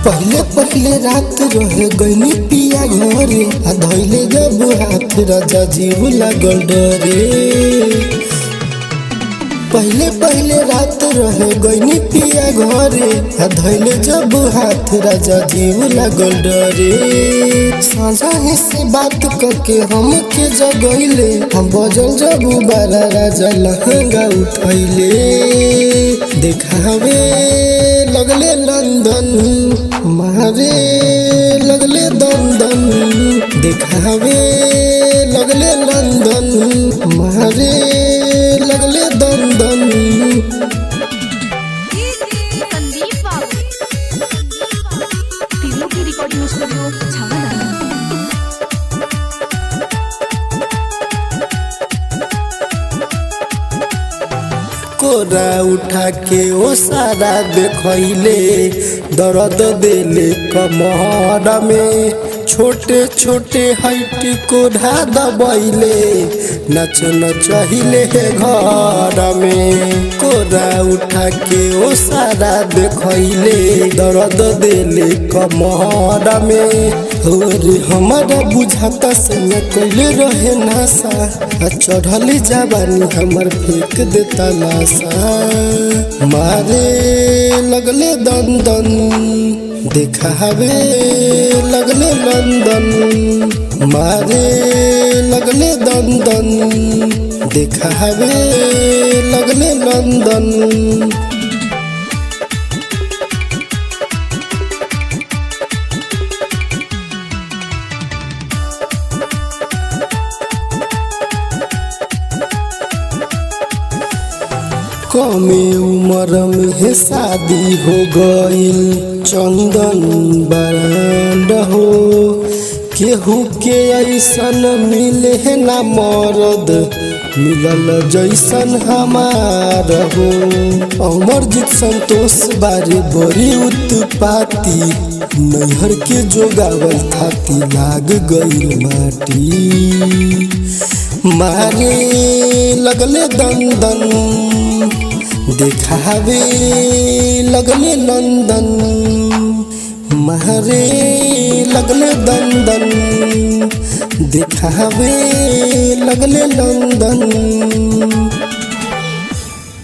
पहले पहले रात रहे गईनी पिया घरे आ धैले जब हाथ राजा जीव लागल डरे। पहले पहले रात रहे गईनी पिया घरे आ धैले जब हाथ राजा जीव लागल डरे। साझा से बात करके हमके जगैले हम बजल जब बारा राजा लहंगा उठैले। देखावे लगले लंदन मारे लगले दंदन। देखावे लगले लंदन मारे लगले दंदन। संदीप बाबू तीनों की रिकॉर्डिंग स्टूडियो छावला। कोरा उठा के ओ सारा देखैले दर्द देले कमर में। छोटे छोटे हाइट कोढ़ा दबैले नच नचहिले घर में। कोरा उठा के ओ सारा देखैले दर्द देले कमर में। और हमारा बुझाता से कैले रहे नासा चढ़ल जवानी हमर फेंक देता लाशा। मारे लगले दंदन देखावे लगले लंदन। मारे लगले दंदन देखावे लगले लंदन। कमे उम्र में शादी हो गईल चंदन बरांड हो। केहू के ऐसन मिले ना मर्द मिलल जैसन हमार हो। अमरजीत संतोष बारे बड़ी उत्पाती नैहर के जोगावल थाती लाग गईल माटी। मारे लगले दंदन देखावे लगले लंदन। मारे लगले दंदन देखावे लगले लंदन।